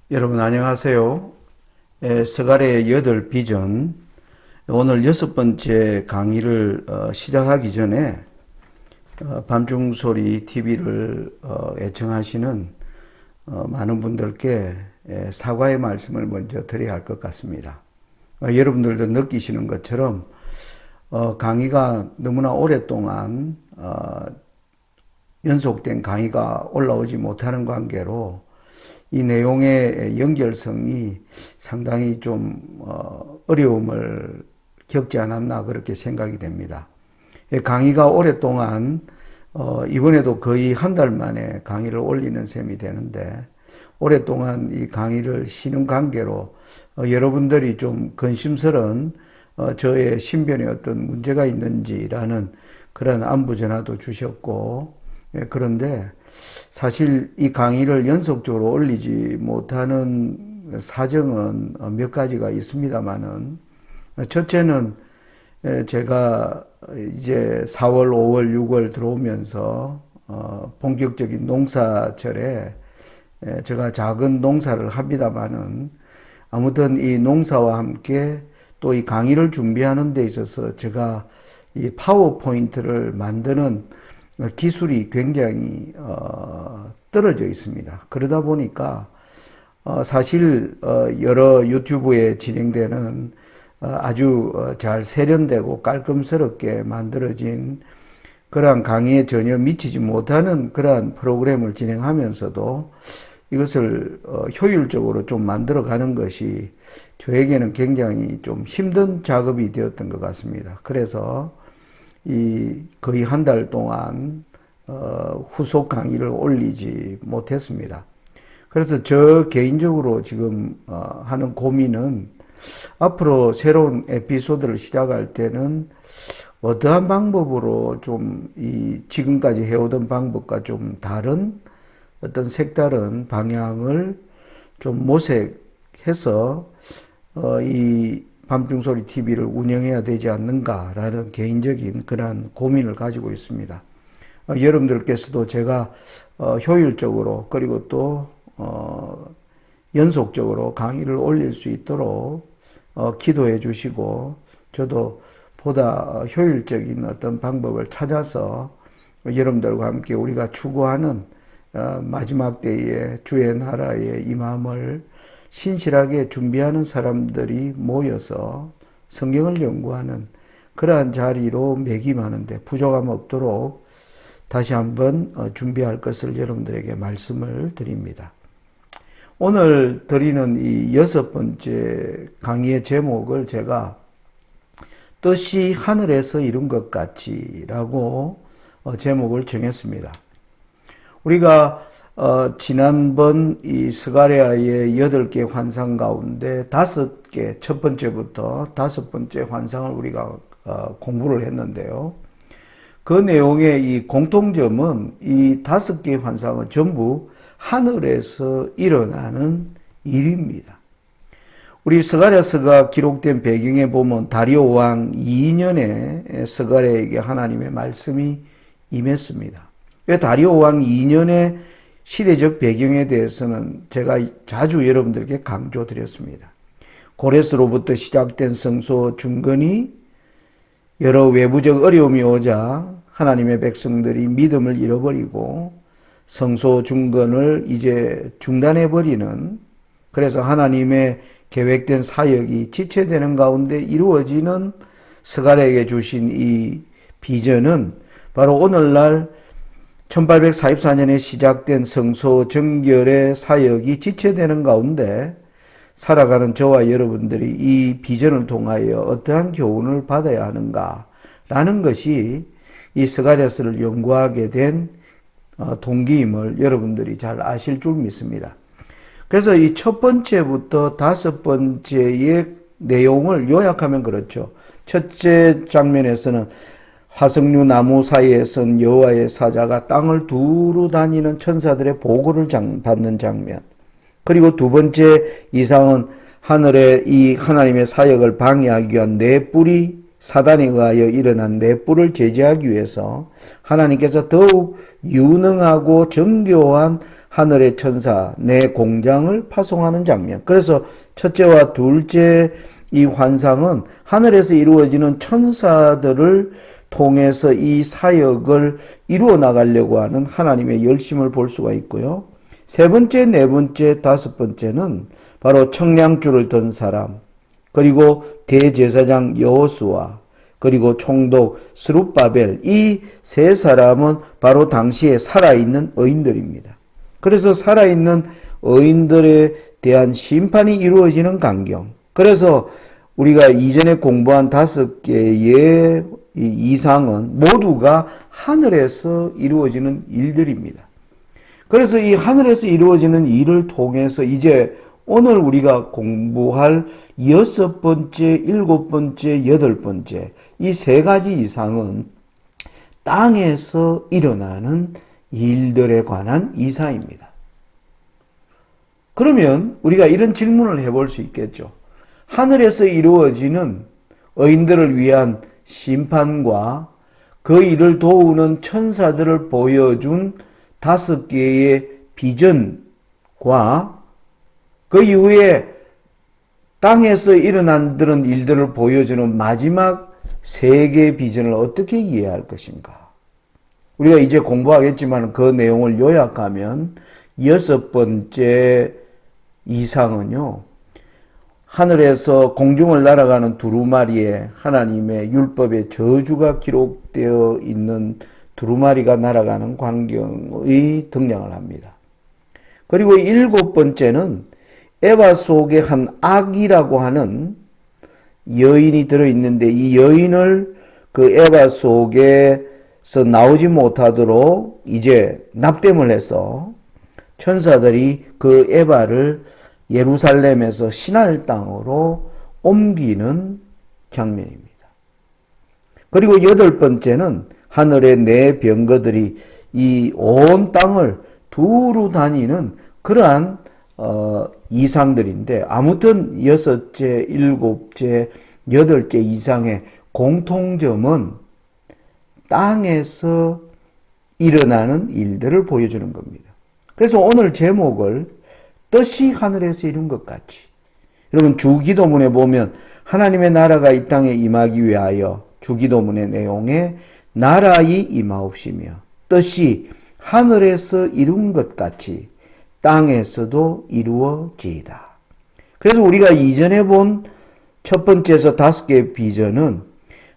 여러분 안녕하세요. 서갈의 8비전 오늘 6번째 강의를 시작하기 전에 밤중소리 TV를 애청하시는 많은 분들께 사과의 말씀을 먼저 드려야 할 것 같습니다. 여러분들도 느끼시는 것처럼 강의가 너무나 오랫동안 연속된 강의가 올라오지 못하는 관계로 이 내용의 연결성이 상당히 좀 어려움을 겪지 않았나 그렇게 생각이 됩니다. 강의가 오랫동안 이번에도 거의 한 달 만에 강의를 올리는 셈이 되는데 오랫동안 이 강의를 쉬는 관계로 여러분들이 좀 근심스러운 저의 신변에 어떤 문제가 있는지라는 그런 안부 전화도 주셨고, 그런데 사실 이 강의를 연속적으로 올리지 못하는 사정은 몇 가지가 있습니다만은, 첫째는 제가 이제 4월, 5월, 6월 들어오면서 본격적인 농사철에 제가 작은 농사를 합니다만은, 아무튼 이 농사와 함께 또 이 강의를 준비하는 데 있어서 제가 이 파워포인트를 만드는 기술이 굉장히 떨어져 있습니다. 그러다 보니까 사실 여러 유튜브에 진행되는 아주 잘 세련되고 깔끔스럽게 만들어진 그러한 강의에 전혀 미치지 못하는 그러한 프로그램을 진행하면서도 이것을 효율적으로 좀 만들어가는 것이 저에게는 굉장히 좀 힘든 작업이 되었던 것 같습니다. 그래서 이 거의 한 달 동안 후속 강의를 올리지 못했습니다. 그래서 저 개인적으로 지금 하는 고민은 앞으로 새로운 에피소드를 시작할 때는 어떠한 방법으로 좀 이 지금까지 해오던 방법과 좀 다른 어떤 색다른 방향을 좀 모색해서 이 밤중소리 TV를 운영해야 되지 않는가라는 개인적인 그런 고민을 가지고 있습니다. 여러분들께서도 제가 효율적으로 그리고 또 연속적으로 강의를 올릴 수 있도록 기도해 주시고, 저도 보다 효율적인 어떤 방법을 찾아서 여러분들과 함께 우리가 추구하는 마지막 때에 주의 나라에 임함을 신실하게 준비하는 사람들이 모여서 성경을 연구하는 그러한 자리로 매김하는데 부족함 없도록 다시 한번 준비할 것을 여러분들에게 말씀을 드립니다. 오늘 드리는 이 6번째 강의의 제목을 제가 뜻이 하늘에서 이룬 것 같이라고 제목을 정했습니다. 우리가 지난번 이 스가랴의 8개 환상 가운데 5개, 첫 번째부터 5번째 환상을 우리가 공부를 했는데요. 그 내용의 이 공통점은 이 5개 환상은 전부 하늘에서 일어나는 일입니다. 우리 스가랴서가 기록된 배경에 보면 다리오 왕 2년에 스가랴에게 하나님의 말씀이 임했습니다. 왜 다리오 왕 2년의 시대적 배경에 대해서는 제가 자주 여러분들께 강조드렸습니다. 고레스로부터 시작된 성소 중건이 여러 외부적 어려움이 오자 하나님의 백성들이 믿음을 잃어버리고 성소 중건을 이제 중단해버리는, 그래서 하나님의 계획된 사역이 지체되는 가운데 이루어지는 스가랴에게 주신 이 비전은 바로 오늘날 1844년에 시작된 성소 정결의 사역이 지체되는 가운데 살아가는 저와 여러분들이 이 비전을 통하여 어떠한 교훈을 받아야 하는가라는 것이 이 스가랴서를 연구하게 된 동기임을 여러분들이 잘 아실 줄 믿습니다. 그래서 이 첫 번째부터 5번째의 내용을 요약하면 그렇죠. 첫째 장면에서는 화석류 나무 사이에 선 여호와의 사자가 땅을 두루 다니는 천사들의 보고를 받는 장면. 그리고 두 번째 이상은 하늘에 이 하나님의 사역을 방해하기 위한 뇌뿔이 사단에 의하여 일어난 뇌뿔을 제재하기 위해서 하나님께서 더욱 유능하고 정교한 하늘의 천사 내 공장을 파송하는 장면. 그래서 첫째와 둘째 이 환상은 하늘에서 이루어지는 천사들을 통해서 이 사역을 이루어 나가려고 하는 하나님의 열심을 볼 수가 있고요. 세 번째, 네 번째, 다섯 번째는 바로 청량줄을 든 사람, 그리고 대제사장 여호수아, 그리고 총독 스룹바벨, 이 세 사람은 바로 당시에 살아있는 의인들입니다. 그래서 살아있는 의인들에 대한 심판이 이루어지는 광경. 그래서 우리가 이전에 공부한 5개의 이상은 모두가 하늘에서 이루어지는 일들입니다. 그래서 이 하늘에서 이루어지는 일을 통해서 이제 오늘 우리가 공부할 6번째, 7번째, 8번째 이 3가지 이상은 땅에서 일어나는 일들에 관한 이사입니다. 그러면 우리가 이런 질문을 해볼 수 있겠죠. 하늘에서 이루어지는 의인들을 위한 심판과 그 일을 도우는 천사들을 보여준 5개의 비전과 그 이후에 땅에서 일어난 일들을 보여주는 마지막 3개의 비전을 어떻게 이해할 것인가? 우리가 이제 공부하겠지만 그 내용을 요약하면 6번째 이상은요, 하늘에서 공중을 날아가는 두루마리에 하나님의 율법의 저주가 기록되어 있는 두루마리가 날아가는 광경의 등장을 합니다. 그리고 7번째는 에바 속에 한 악이라고 하는 여인이 들어있는데 이 여인을 그 에바 속에서 나오지 못하도록 이제 납땜을 해서 천사들이 그 에바를 예루살렘에서 신할 땅으로 옮기는 장면입니다. 그리고 8번째는 하늘의 4 병거들이 이 온 땅을 두루 다니는 그러한 이상들인데, 아무튼 6째, 7째, 8째 이상의 공통점은 땅에서 일어나는 일들을 보여주는 겁니다. 그래서 오늘 제목을 뜻이 하늘에서 이룬 것 같이, 여러분 주기도문에 보면 하나님의 나라가 이 땅에 임하기 위하여 주기도문의 내용에 나라의 임하옵시며 뜻이 하늘에서 이룬 것 같이 땅에서도 이루어지이다. 그래서 우리가 이전에 본 첫 번째에서 5개의 비전은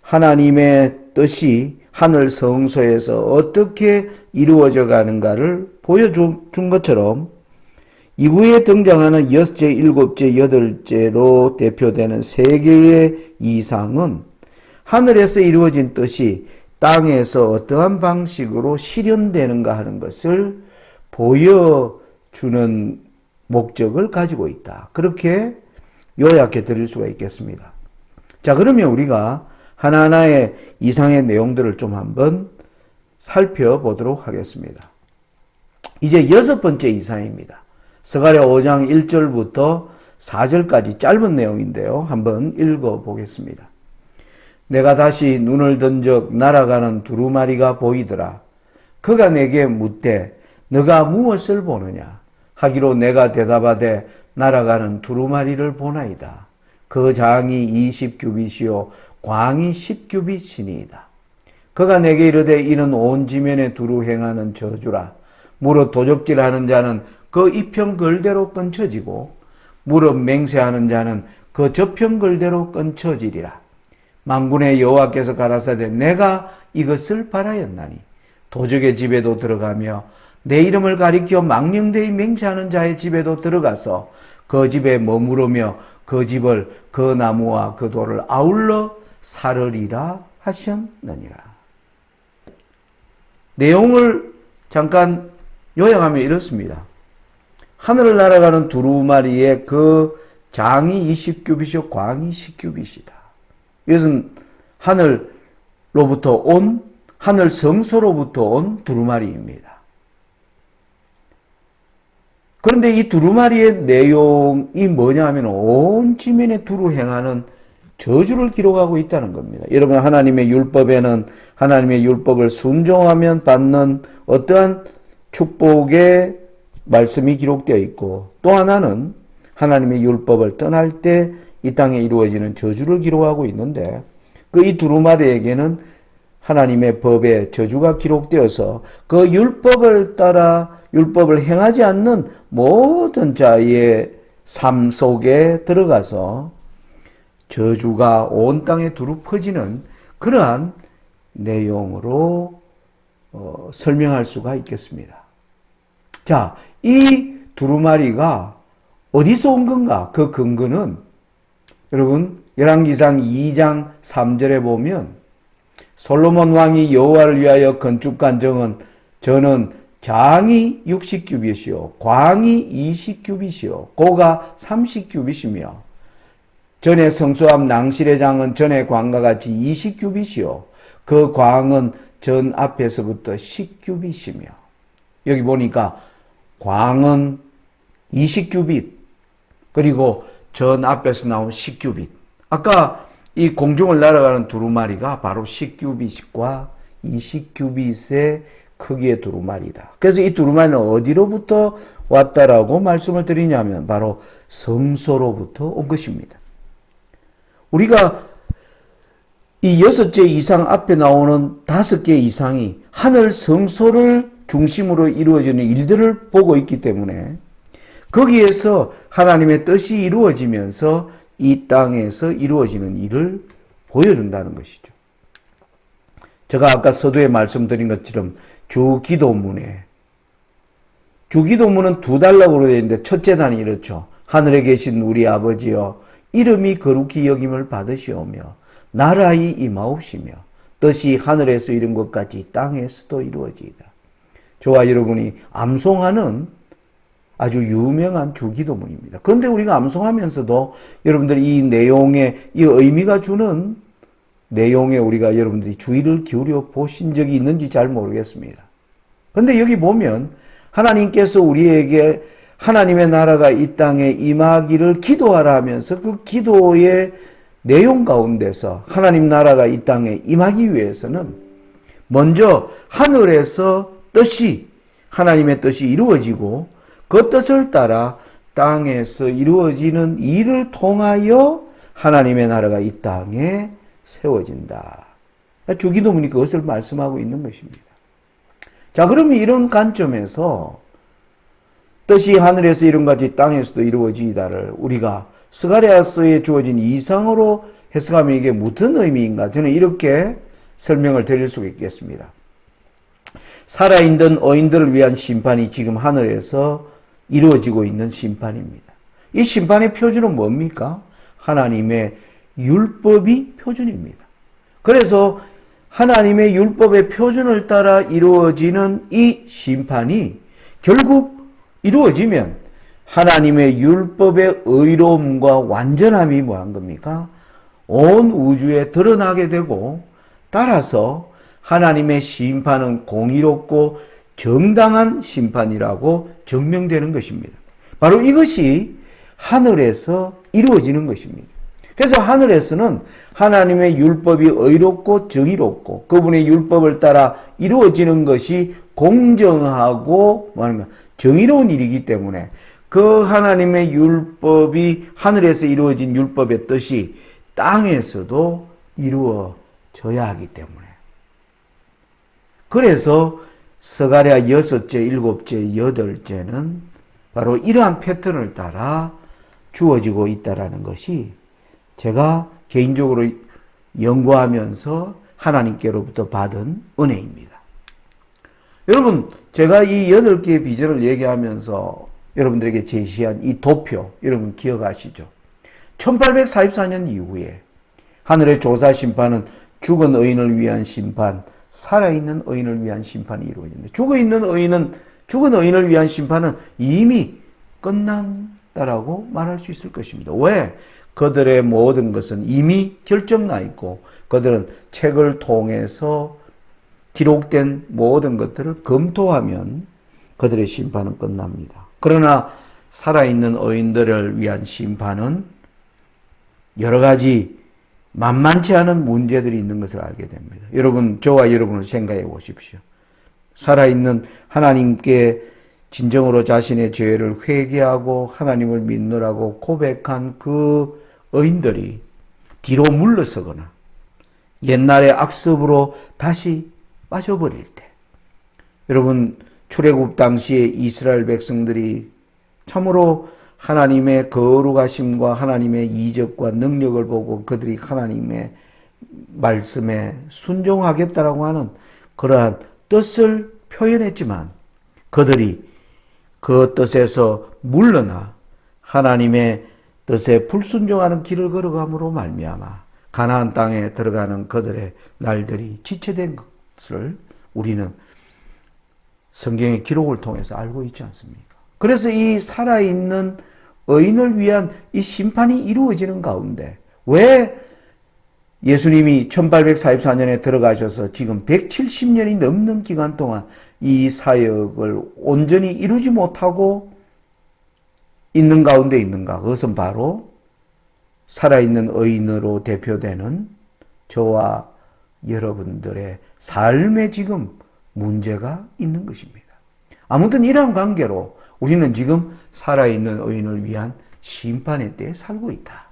하나님의 뜻이 하늘 성소에서 어떻게 이루어져 가는가를 보여준 것처럼 이후에 등장하는 6째, 7째, 8째로 대표되는 3개의 이상은 하늘에서 이루어진 뜻이 땅에서 어떠한 방식으로 실현되는가 하는 것을 보여주는 목적을 가지고 있다. 그렇게 요약해 드릴 수가 있겠습니다. 자, 그러면 우리가 하나하나의 이상의 내용들을 좀 한번 살펴보도록 하겠습니다. 이제 6번째 이상입니다. 스가랴 5장 1절부터 4절까지 짧은 내용인데요. 한번 읽어보겠습니다. 내가 다시 눈을 든 적 날아가는 두루마리가 보이더라. 그가 내게 묻되 너가 무엇을 보느냐? 하기로 내가 대답하되 날아가는 두루마리를 보나이다. 그 장이 20규빗이요 광이 10규빗이니이다. 그가 내게 이르되 이는 온 지면에 두루 행하는 저주라. 무릇 도적질하는 자는 그 이평걸대로 끊쳐지고 무릇 맹세하는 자는 그 저평걸대로 끊쳐지리라. 만군의 여호와께서 가라사대 내가 이것을 바라였나니 도적의 집에도 들어가며 내 이름을 가리켜 망령되이 맹세하는 자의 집에도 들어가서 그 집에 머무르며 그 집을 그 나무와 그 돌을 아울러 사르리라 하셨느니라. 내용을 잠깐 요약하면 이렇습니다. 하늘을 날아가는 두루마리의 그 장이 20규빗이요 광이 10규빗이다. 이것은 하늘로부터 온, 하늘 성소로부터 온 두루마리입니다. 그런데 이 두루마리의 내용이 뭐냐 하면 온 지면에 두루 행하는 저주를 기록하고 있다는 겁니다. 여러분, 하나님의 율법에는 하나님의 율법을 순종하면 받는 어떠한 축복의 말씀이 기록되어 있고, 또 하나는 하나님의 율법을 떠날 때 이 땅에 이루어지는 저주를 기록하고 있는데, 그 이 두루마리에게는 하나님의 법에 저주가 기록되어서 그 율법을 따라 율법을 행하지 않는 모든 자의 삶 속에 들어가서 저주가 온 땅에 두루 퍼지는 그러한 내용으로 설명할 수가 있겠습니다. 자, 이 두루마리가 어디서 온 건가? 그 근거는 여러분 열왕기상 2장 3절에 보면 솔로몬 왕이 여호와를 위하여 건축한 저는 장이 60규빗이요 광이 20규빗이요 고가 30규빗이며 전에 성소함 낭실의 장은 전의 광과 같이 20규빗이요 그 광은 전 앞에서부터 10규빗이며 여기 보니까 광은 20규빗 그리고 전 앞에서 나온 10규빗 아까 이 공중을 날아가는 두루마리가 바로 10규빗과 20규빗의 크기의 두루마리다. 그래서 이 두루마리는 어디로부터 왔다라고 말씀을 드리냐면 바로 성소로부터 온 것입니다. 우리가 이 6개 이상 앞에 나오는 5개 이상이 하늘 성소를 중심으로 이루어지는 일들을 보고 있기 때문에 거기에서 하나님의 뜻이 이루어지면서 이 땅에서 이루어지는 일을 보여준다는 것이죠. 제가 아까 서두에 말씀드린 것처럼 주기도문은 두 단락으로 되어 있는데 첫째 단이 이렇죠. 하늘에 계신 우리 아버지여 이름이 거룩히 여김을 받으시오며 나라의 임하옵시며 뜻이 하늘에서 이룬 것 같이 땅에서도 이루어지이다. 저와 여러분이 암송하는 아주 유명한 주기도문입니다. 그런데 우리가 암송하면서도 여러분들이 이 내용에 이 의미가 주는 내용에 우리가 여러분들이 주의를 기울여 보신 적이 있는지 잘 모르겠습니다. 그런데 여기 보면 하나님께서 우리에게 하나님의 나라가 이 땅에 임하기를 기도하라 하면서 그 기도의 내용 가운데서 하나님 나라가 이 땅에 임하기 위해서는 먼저 하늘에서 하나님의 뜻이 이루어지고 그 뜻을 따라 땅에서 이루어지는 일을 통하여 하나님의 나라가 이 땅에 세워진다. 주기도문이 그것을 말씀하고 있는 것입니다. 자, 그러면 이런 관점에서 뜻이 하늘에서 이룬 같이 땅에서도 이루어지이다를 우리가 스가랴서에 주어진 이상으로 해석하면 이게 무슨 의미인가? 저는 이렇게 설명을 드릴 수 있겠습니다. 살아있는 어인들을 위한 심판이 지금 하늘에서 이루어지고 있는 심판입니다. 이 심판의 표준은 뭡니까? 하나님의 율법이 표준입니다. 그래서 하나님의 율법의 표준을 따라 이루어지는 이 심판이 결국 이루어지면 하나님의 율법의 의로움과 완전함이 뭐한 겁니까? 온 우주에 드러나게 되고 따라서 하나님의 심판은 공의롭고 정당한 심판이라고 증명되는 것입니다. 바로 이것이 하늘에서 이루어지는 것입니다. 그래서 하늘에서는 하나님의 율법이 의롭고 정의롭고 그분의 율법을 따라 이루어지는 것이 공정하고 정의로운 일이기 때문에 그 하나님의 율법이 하늘에서 이루어진 율법의 뜻이 땅에서도 이루어져야 하기 때문에 그래서 스가랴 6째, 7째, 8째는 바로 이러한 패턴을 따라 주어지고 있다라는 것이 제가 개인적으로 연구하면서 하나님께로부터 받은 은혜입니다. 여러분, 제가 이 8개의 비전을 얘기하면서 여러분들에게 제시한 이 도표, 여러분 기억하시죠? 1844년 이후에 하늘의 조사 심판은 죽은 의인을 위한 심판, 살아있는 의인을 위한 심판이 이루어진다. 죽은 의인을 위한 심판은 이미 끝난다라고 말할 수 있을 것입니다. 왜? 그들의 모든 것은 이미 결정나 있고 그들은 책을 통해서 기록된 모든 것들을 검토하면 그들의 심판은 끝납니다. 그러나 살아있는 의인들을 위한 심판은 여러 가지 만만치 않은 문제들이 있는 것을 알게 됩니다. 여러분, 저와 여러분을 생각해 보십시오. 살아있는 하나님께 진정으로 자신의 죄를 회개하고 하나님을 믿노라고 고백한 그 의인들이 뒤로 물러서거나 옛날의 악습으로 다시 빠져버릴 때, 여러분 출애굽 당시에 이스라엘 백성들이 참으로 하나님의 거룩하심과 하나님의 이적과 능력을 보고 그들이 하나님의 말씀에 순종하겠다라고 하는 그러한 뜻을 표현했지만 그들이 그 뜻에서 물러나 하나님의 뜻에 불순종하는 길을 걸어감으로 말미암아 가나안 땅에 들어가는 그들의 날들이 지체된 것을 우리는 성경의 기록을 통해서 알고 있지 않습니까? 그래서 이 살아있는 의인을 위한 이 심판이 이루어지는 가운데 왜 예수님이 1844년에 들어가셔서 지금 170년이 넘는 기간 동안 이 사역을 온전히 이루지 못하고 있는 가운데 있는가? 그것은 바로 살아있는 의인으로 대표되는 저와 여러분들의 삶에 지금 문제가 있는 것입니다. 아무튼 이러한 관계로 우리는 지금 살아있는 의인을 위한 심판의 때에 살고 있다.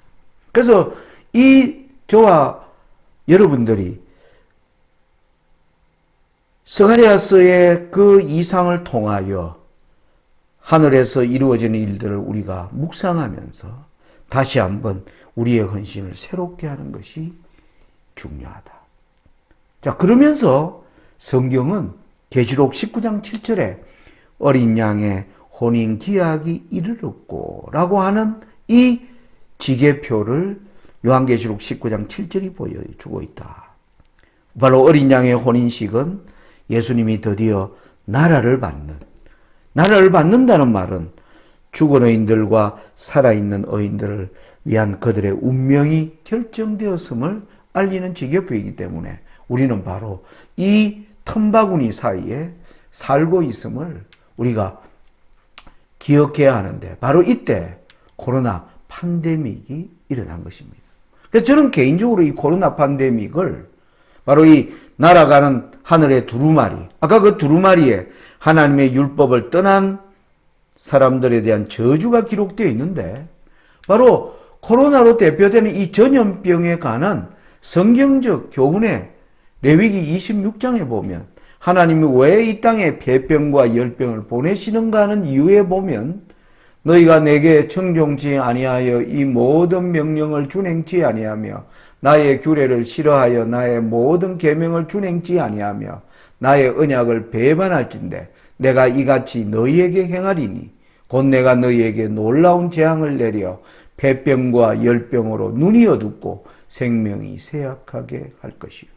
그래서 이 저와 여러분들이 스가랴서의 그 이상을 통하여 하늘에서 이루어지는 일들을 우리가 묵상하면서 다시 한번 우리의 헌신을 새롭게 하는 것이 중요하다. 자, 그러면서 성경은 계시록 19장 7절에 어린 양의 혼인 기약이 이르렀고 라고 하는 이 지계표를 요한계시록 19장 7절이 보여주고 있다. 바로 어린 양의 혼인식은 예수님이 드디어 나라를 받는다는 말은 죽은 의인들과 살아있는 의인들을 위한 그들의 운명이 결정되었음을 알리는 지계표이기 때문에 우리는 바로 이 틈바구니 사이에 살고 있음을 우리가 기억해야 하는데 바로 이때 코로나 팬데믹이 일어난 것입니다. 그래서 저는 개인적으로 이 코로나 팬데믹을 바로 이 날아가는 하늘의 두루마리, 아까 그 두루마리에 하나님의 율법을 떠난 사람들에 대한 저주가 기록되어 있는데 바로 코로나로 대표되는 이 전염병에 관한 성경적 교훈에 레위기 26장에 보면 하나님이 왜 이 땅에 폐병과 열병을 보내시는가 하는 이유에 보면 너희가 내게 청종치 아니하여 이 모든 명령을 준행치 아니하며 나의 규례를 싫어하여 나의 모든 계명을 준행치 아니하며 나의 언약을 배반할진대 내가 이같이 너희에게 행하리니 곧 내가 너희에게 놀라운 재앙을 내려 폐병과 열병으로 눈이 어둡고 생명이 쇠약하게 할 것이요.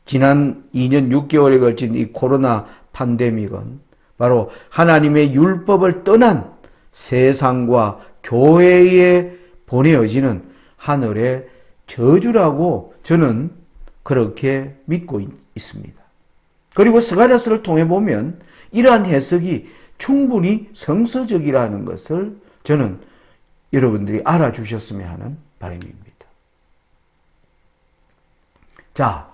지난 2년 6개월에 걸친 이 코로나 팬데믹은 바로 하나님의 율법을 떠난 세상과 교회에 보내어지는 하늘의 저주라고 저는 그렇게 믿고 있습니다. 그리고 스가랴서를 통해 보면 이러한 해석이 충분히 성서적이라는 것을 저는 여러분들이 알아주셨으면 하는 바람입니다. 자,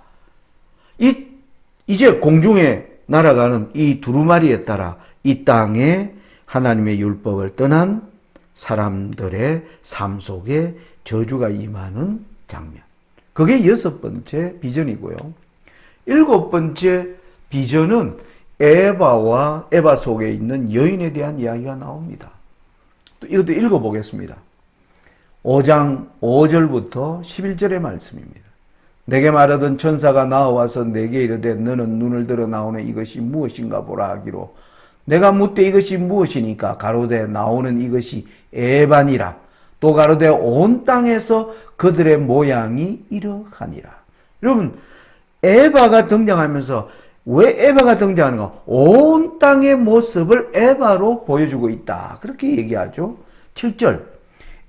이제 공중에 날아가는 이 두루마리에 따라 이 땅에 하나님의 율법을 떠난 사람들의 삶 속에 저주가 임하는 장면. 그게 6번째 비전이고요. 7번째 비전은 에바 속에 있는 여인에 대한 이야기가 나옵니다. 이것도 읽어보겠습니다. 5장 5절부터 11절의 말씀입니다. 내게 말하던 천사가 나와서 내게 이르되 너는 눈을 들어 나오는 이것이 무엇인가 보라 하기로 내가 묻되 이것이 무엇이니까 가로되 나오는 이것이 에바니라 또 가로되 온 땅에서 그들의 모양이 이러하니라. 여러분 에바가 등장하면서 왜 에바가 등장하는가? 온 땅의 모습을 에바로 보여주고 있다. 그렇게 얘기하죠. 7절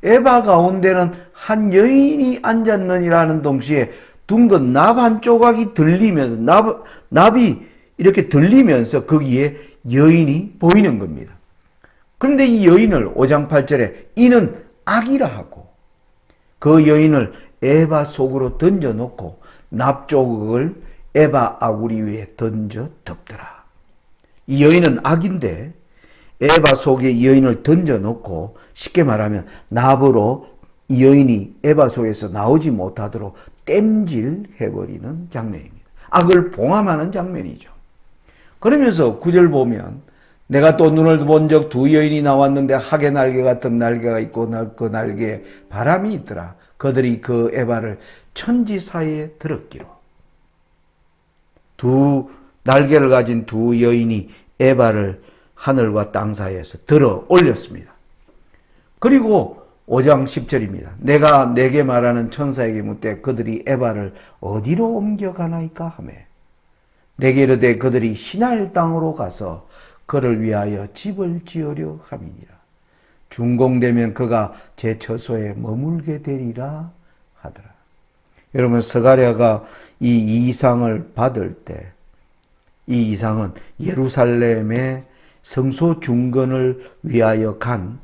에바 가운데는 한 여인이 앉았느니라는 동시에 둥근 납 한 조각이 들리면서 납이 이렇게 들리면서 거기에 여인이 보이는 겁니다. 그런데 이 여인을 5장 8절에 이는 악이라 하고 그 여인을 에바 속으로 던져놓고 납조각을 에바 아구리 위에 던져 덮더라. 이 여인은 악인데 에바 속에 이 여인을 던져놓고 쉽게 말하면 나부로 이 여인이 에바 속에서 나오지 못하도록 땜질해버리는 장면입니다. 악을 봉함하는 장면이죠. 그러면서 9절 보면 내가 또 눈을 본 적 두 여인이 나왔는데 학의 날개 같은 날개가 있고 그 날개에 바람이 있더라. 그들이 그 에바를 천지 사이에 들었기로. 두 날개를 가진 두 여인이 에바를 하늘과 땅 사이에서 들어 올렸습니다. 그리고 5장 10절입니다. 내가 내게 말하는 천사에게 묻되 그들이 에바를 어디로 옮겨가나이까 하며 내게 이르되 그들이 시날 땅으로 가서 그를 위하여 집을 지으려 함이니라. 준공되면 그가 제 처소에 머물게 되리라 하더라. 여러분, 스가랴가 이 이상을 받을 때 이 이상은 예루살렘의 성소 중건을 위하여 간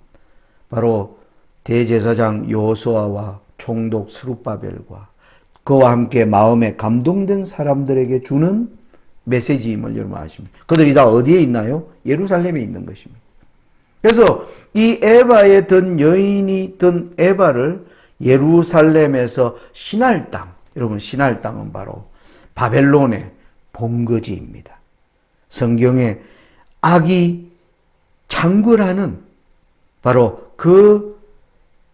바로 대제사장 여호수아와 총독 스룹바벨과 그와 함께 마음에 감동된 사람들에게 주는 메시지임을 여러분 아십니다. 그들이 다 어디에 있나요? 예루살렘에 있는 것입니다. 그래서 이 에바에 든 여인이 든 에바를 예루살렘에서 시날 땅, 여러분 시날 땅은 바로 바벨론의 본거지입니다. 성경에 악이 창궐하는 바로 그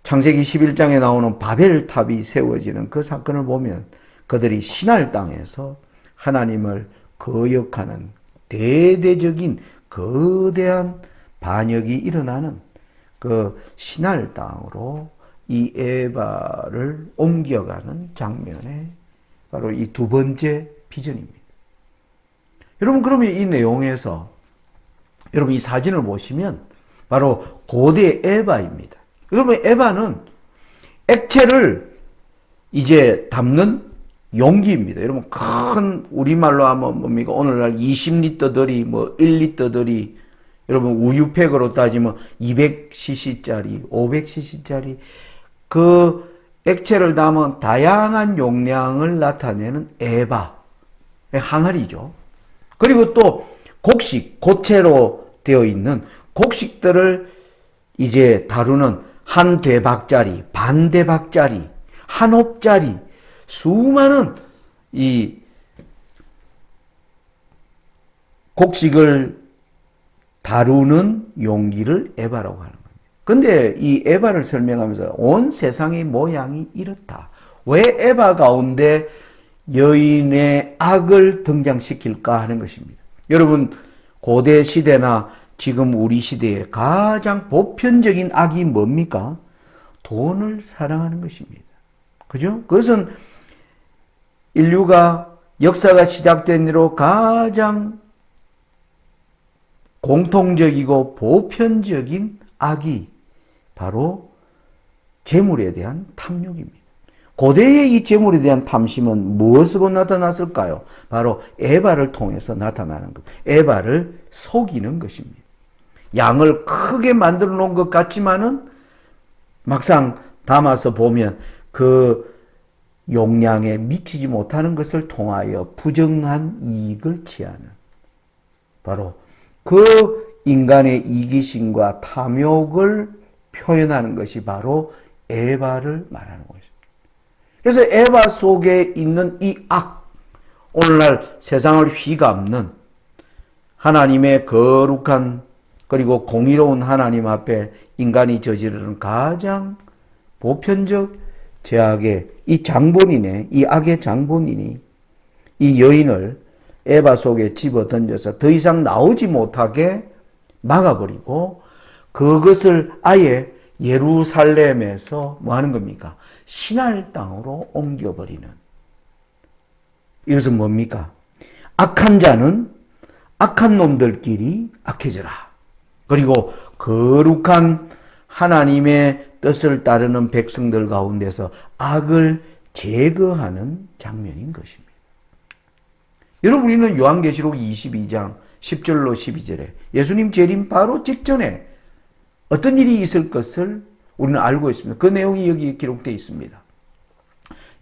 창세기 11장에 나오는 바벨탑이 세워지는 그 사건을 보면 그들이 시날 땅에서 하나님을 거역하는 대대적인 거대한 반역이 일어나는 그 시날 땅으로 이 에바를 옮겨가는 장면에 바로 이 두 번째 비전입니다. 여러분, 그러면 이 내용에서 여러분 이 사진을 보시면 바로 고대 에바입니다. 여러분, 에바는 액체를 이제 담는 용기입니다. 여러분, 큰 우리말로 하면 뭡니까? 오늘날 20리터들이 뭐 1리터들이 여러분 우유팩으로 따지면 200cc짜리, 500cc짜리 그 액체를 담은 다양한 용량을 나타내는 에바, 항아리죠. 그리고 또 곡식, 고체로 되어 있는 곡식들을 이제 다루는 한 대박짜리, 반 대박짜리, 한 홉짜리 수많은 이 곡식을 다루는 용기를 에바라고 하는 겁니다. 근데 이 에바를 설명하면서 온 세상의 모양이 이렇다. 왜 에바 가운데 여인의 악을 등장시킬까 하는 것입니다. 여러분, 고대 시대나 지금 우리 시대에 가장 보편적인 악이 뭡니까? 돈을 사랑하는 것입니다. 그죠? 그것은 인류가 역사가 시작된 이로 가장 공통적이고 보편적인 악이 바로 재물에 대한 탐욕입니다. 고대의 이 재물에 대한 탐심은 무엇으로 나타났을까요? 바로 에바를 통해서 나타나는 것. 에바를 속이는 것입니다. 양을 크게 만들어 놓은 것 같지만은 막상 담아서 보면 그 용량에 미치지 못하는 것을 통하여 부정한 이익을 취하는 바로 그 인간의 이기심과 탐욕을 표현하는 것이 바로 에바를 말하는 것입니다. 그래서 에바 속에 있는 이 악, 오늘날 세상을 휘감는 하나님의 거룩한 그리고 공의로운 하나님 앞에 인간이 저지르는 가장 보편적 죄악의 이 장본인의, 이 악의 장본인이 이 여인을 에바 속에 집어 던져서 더 이상 나오지 못하게 막아버리고 그것을 아예 예루살렘에서 뭐 하는 겁니까? 시날 땅으로 옮겨버리는. 이것은 뭡니까? 악한 자는 악한 놈들끼리 악해져라. 그리고 거룩한 하나님의 뜻을 따르는 백성들 가운데서 악을 제거하는 장면인 것입니다. 여러분, 우리는 요한계시록 22장 10절로 12절에 예수님 재림 바로 직전에 어떤 일이 있을 것을 우리는 알고 있습니다. 그 내용이 여기 기록되어 있습니다.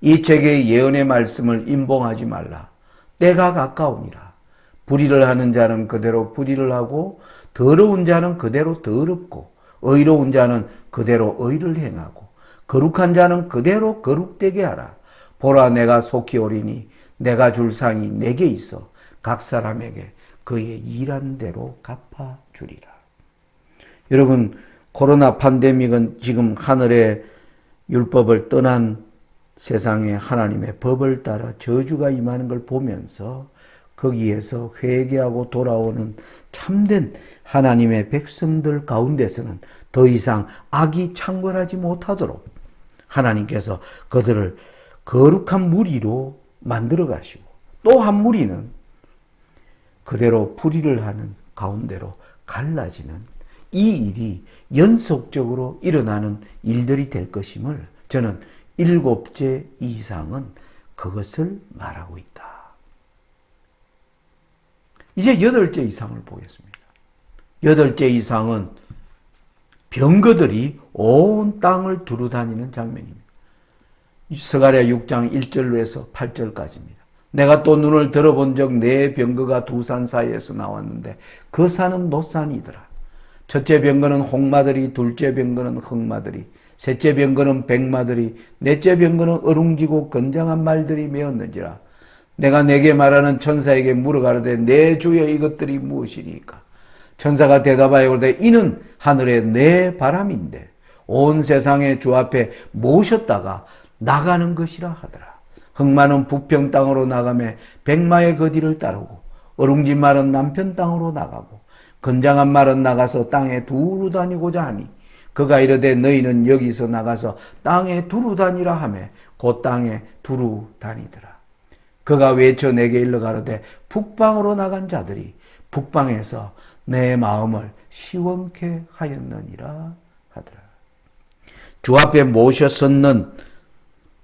이 책의 예언의 말씀을 임봉하지 말라. 때가 가까우니라. 불의를 하는 자는 그대로 불의를 하고 더러운 자는 그대로 더럽고 의로운 자는 그대로 의를 행하고 거룩한 자는 그대로 거룩되게 하라. 보라 내가 속히 오리니 내가 줄 상이 내게 있어 각 사람에게 그의 일한 대로 갚아주리라. 여러분, 코로나 팬데믹은 지금 하늘의 율법을 떠난 세상에 하나님의 법을 따라 저주가 임하는 걸 보면서 거기에서 회개하고 돌아오는 참된 하나님의 백성들 가운데서는 더 이상 악이 창궐하지 못하도록 하나님께서 그들을 거룩한 무리로 만들어 가시고 또 한 무리는 그대로 불의를 하는 가운데로 갈라지는 이 일이 연속적으로 일어나는 일들이 될 것임을 저는 7째 이상은 그것을 말하고 있다. 이제 8째 이상을 보겠습니다. 8째 이상은 병거들이 온 땅을 두루다니는 장면입니다. 스가랴 6장 1절로 해서 8절까지입니다. 내가 또 눈을 들어본 적 내 병거가 두 산 사이에서 나왔는데 그 산은 노산이더라. 첫째 병거는 홍마들이, 둘째 병거는 흑마들이, 셋째 병거는 백마들이, 넷째 병거는 어룽지고 건장한 말들이 메었는지라. 내가 내게 말하는 천사에게 물어가르되 내 주여 이것들이 무엇이니까? 천사가 대답하여 이르되 이는 하늘의 내 바람인데 온 세상의 주 앞에 모셨다가 나가는 것이라 하더라. 흑마는 북평 땅으로 나가며 백마의 그 뒤를 따르고 어룽지 말은 남편 땅으로 나가고 건장한 말은 나가서 땅에 두루 다니고자 하니 그가 이르되 너희는 여기서 나가서 땅에 두루 다니라 하며 곧 땅에 두루 다니더라. 그가 외쳐 내게 일러 가로되 북방으로 나간 자들이 북방에서 내 마음을 시원케 하였느니라 하더라. 주 앞에 모셔 섰는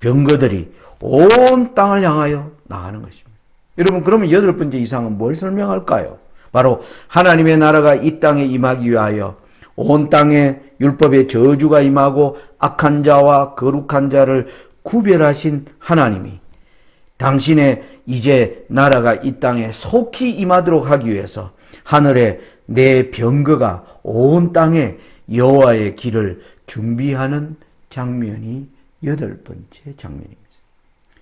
병거들이 온 땅을 향하여 나가는 것입니다. 여러분, 그러면 8번째 이상은 뭘 설명할까요? 바로 하나님의 나라가 이 땅에 임하기 위하여 온 땅에 율법의 저주가 임하고 악한 자와 거룩한 자를 구별하신 하나님이 당신의 이제 나라가 이 땅에 속히 임하도록 하기 위해서 하늘에 내 병거가 온 땅에 여호와의 길을 준비하는 장면이 8번째 장면입니다.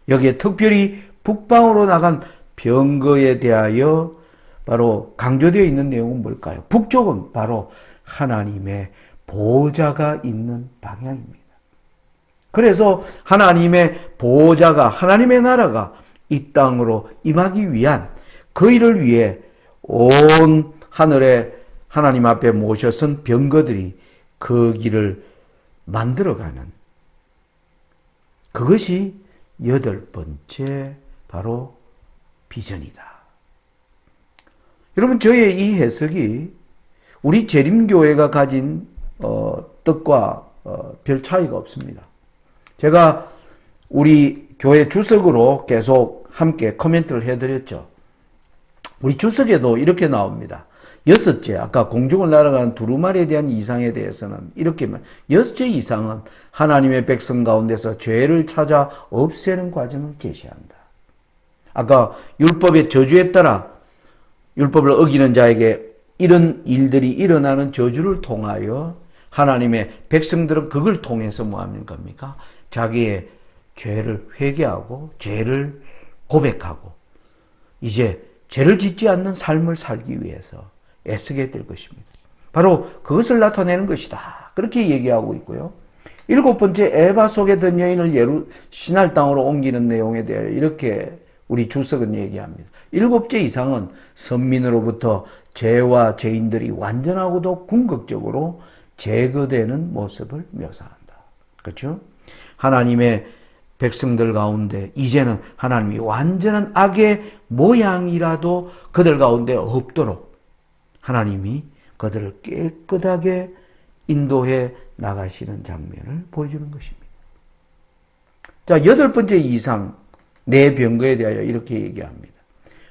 여기에 특별히 북방으로 나간 병거에 대하여 바로 강조되어 있는 내용은 뭘까요? 북쪽은 바로 하나님의 보호자가 있는 방향입니다. 그래서 하나님의 보호자가, 하나님의 나라가 이 땅으로 임하기 위한 그 일을 위해 온 하늘에 하나님 앞에 모셔선 병거들이 그 길을 만들어가는 그것이 8번째 바로 비전이다. 여러분, 저의 이 해석이 우리 재림교회가 가진 뜻과 별 차이가 없습니다. 제가 우리 교회 주석으로 계속 함께 코멘트를 해드렸죠. 우리 주석에도 이렇게 나옵니다. 6째, 아까 공중을 날아가는 두루마리에 대한 이상에 대해서는 이렇게 6째 이상은 하나님의 백성 가운데서 죄를 찾아 없애는 과정을 제시한다. 아까 율법의 저주에 따라 율법을 어기는 자에게 이런 일들이 일어나는 저주를 통하여 하나님의 백성들은 그걸 통해서 뭐 하는 겁니까? 자기의 죄를 회개하고 죄를 고백하고 이제 죄를 짓지 않는 삶을 살기 위해서 애쓰게 될 것입니다. 바로 그것을 나타내는 것이다. 그렇게 얘기하고 있고요. 7번째, 에바 속에 든 여인을 신할 땅으로 옮기는 내용에 대하여 이렇게 우리 주석은 얘기합니다. 7째 이상은 선민으로부터 죄와 죄인들이 완전하고도 궁극적으로 제거되는 모습을 묘사한다. 그렇죠? 하나님의 백성들 가운데 이제는 하나님이 완전한 악의 모양이라도 그들 가운데 없도록 하나님이 그들을 깨끗하게 인도해 나가시는 장면을 보여주는 것입니다. 자, 8번째 이상 내 병거에 대하여 이렇게 얘기합니다.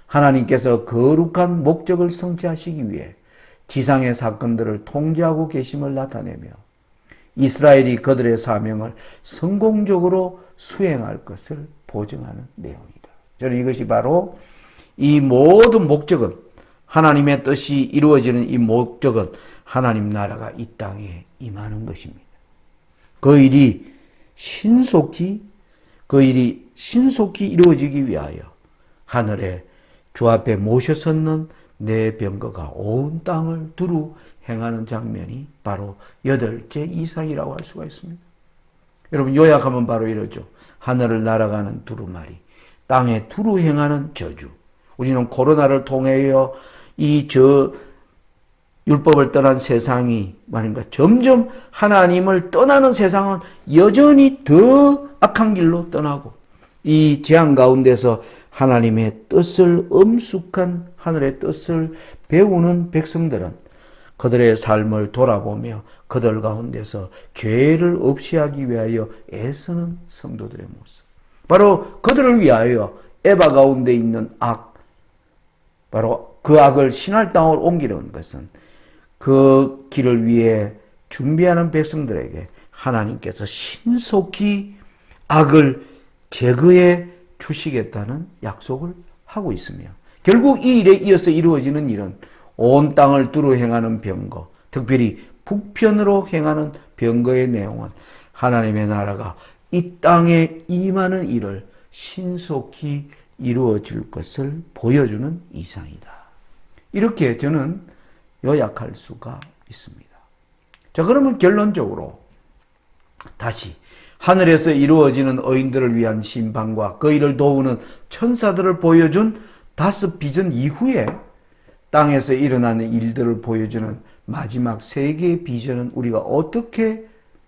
하나님께서 거룩한 목적을 성취하시기 위해 지상의 사건들을 통제하고 계심을 나타내며 이스라엘이 그들의 사명을 성공적으로 수행할 것을 보증하는 내용이다. 저는 이것이 바로 이 모든 목적은, 하나님의 뜻이 이루어지는 이 목적은 하나님 나라가 이 땅에 임하는 것입니다. 그 일이 신속히 이루어지기 위하여 하늘에 주 앞에 모셔섰는 내 병거가 온 땅을 두루 행하는 장면이 바로 8째 이상이라고 할 수가 있습니다. 여러분, 요약하면 바로 이러죠. 하늘을 날아가는 두루마리, 땅에 두루 행하는 저주. 우리는 코로나를 통하여 율법을 떠난 세상이 말인가 점점 하나님을 떠나는 세상은 여전히 더 악한 길로 떠나고, 이 재앙 가운데서 하나님의 뜻을, 엄숙한 하늘의 뜻을 배우는 백성들은 그들의 삶을 돌아보며 그들 가운데서 죄를 없이 하기 위하여 애쓰는 성도들의 모습, 바로 그들을 위하여 에바 가운데 있는 악, 바로 그 악을 신할 땅으로 옮기려는 것은 그 길을 위해 준비하는 백성들에게 하나님께서 신속히 악을 제거해 주시겠다는 약속을 하고 있으며, 결국 이 일에 이어서 이루어지는 일은 온 땅을 두루 행하는 병거, 특별히 북편으로 행하는 병거의 내용은 하나님의 나라가 이 땅에 임하는 일을 신속히 이루어질 것을 보여주는 이상이다. 이렇게 저는 요약할 수가 있습니다. 자, 그러면 결론적으로 다시 하늘에서 이루어지는 의인들을 위한 심판과 그 일을 도우는 천사들을 보여준 5 비전 이후에 땅에서 일어나는 일들을 보여주는 마지막 3개의 비전은 우리가 어떻게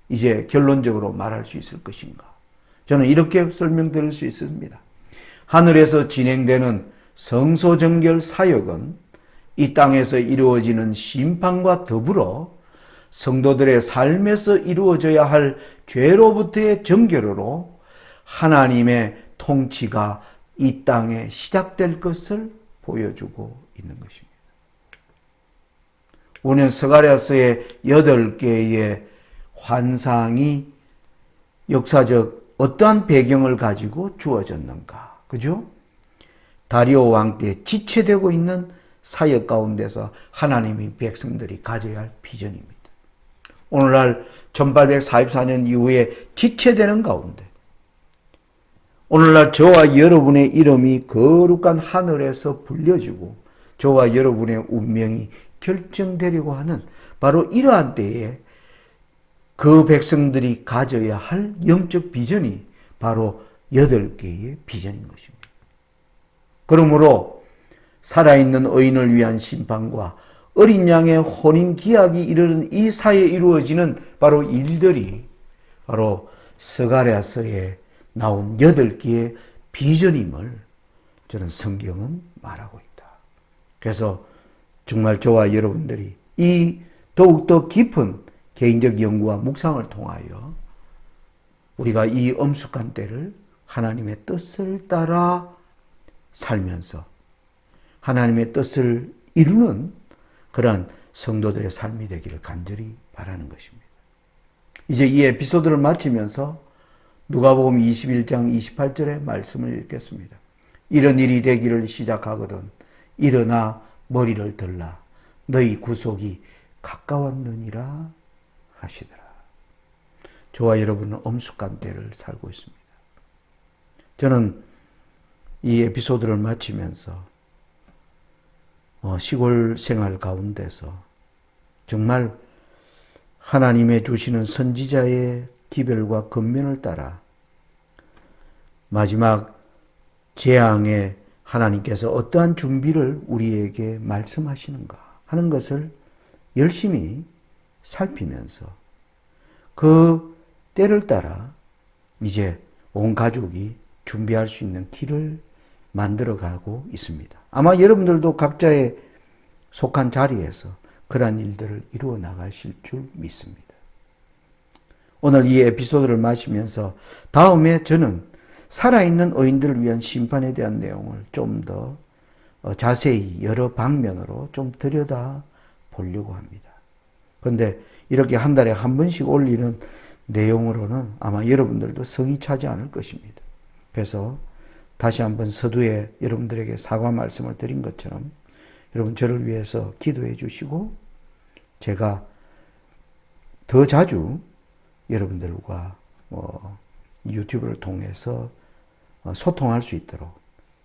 이제 결론적으로 말할 수 있을 것인가? 저는 이렇게 설명드릴 수 있습니다. 하늘에서 진행되는 성소정결 사역은 이 땅에서 이루어지는 심판과 더불어 성도들의 삶에서 이루어져야 할 죄로부터의 정결으로 하나님의 통치가 이 땅에 시작될 것을 보여주고 있는 것입니다. 우리는 스가랴서의 8개의 환상이 역사적 어떠한 배경을 가지고 주어졌는가? 그죠? 다리오 왕 때 지체되고 있는 사역 가운데서 하나님의 백성들이 가져야 할 비전입니다. 오늘날 1844년 이후에 지체되는 가운데 오늘날 저와 여러분의 이름이 거룩한 하늘에서 불려지고 저와 여러분의 운명이 결정되려고 하는 바로 이러한 때에 그 백성들이 가져야 할 영적 비전이 바로 8개의 비전인 것입니다. 그러므로 살아있는 의인을 위한 심판과 어린 양의 혼인 기약이 이르는 이 사이에 이루어지는 바로 일들이 바로 스가랴서에 나온 8개의 비전임을 저는 성경은 말하고 있다. 그래서 정말 저와 여러분들이 이 더욱더 깊은 개인적 연구와 묵상을 통하여 우리가 이 엄숙한 때를 하나님의 뜻을 따라 살면서 하나님의 뜻을 이루는 그러한 성도들의 삶이 되기를 간절히 바라는 것입니다. 이제 이 에피소드를 마치면서 누가복음 21장 28절의 말씀을 읽겠습니다. 이런 일이 되기를 시작하거든 일어나 머리를 들라 너희 구속이 가까웠느니라 하시더라. 저와 여러분은 엄숙한 때를 살고 있습니다. 저는 이 에피소드를 마치면서 시골 생활 가운데서 정말 하나님의 주시는 선지자의 기별과 권면을 따라 마지막 재앙에 하나님께서 어떠한 준비를 우리에게 말씀하시는가 하는 것을 열심히 살피면서 그 때를 따라 이제 온 가족이 준비할 수 있는 길을 만들어가고 있습니다. 아마 여러분들도 각자의 속한 자리에서 그러한 일들을 이루어 나가실 줄 믿습니다. 오늘 이 에피소드를 마치면서 다음에 저는 살아있는 의인들을 위한 심판에 대한 내용을 좀 더 자세히 여러 방면으로 좀 들여다 보려고 합니다. 그런데 이렇게 한 달에 한 번씩 올리는 내용으로는 아마 여러분들도 성이 차지 않을 것입니다. 그래서 다시 한번 서두에 여러분들에게 사과 말씀을 드린 것처럼 여러분 저를 위해서 기도해 주시고 제가 더 자주 여러분들과 유튜브를 통해서 소통할 수 있도록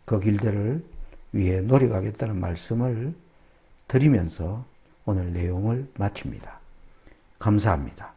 그 길들을 위해 노력하겠다는 말씀을 드리면서 오늘 내용을 마칩니다. 감사합니다.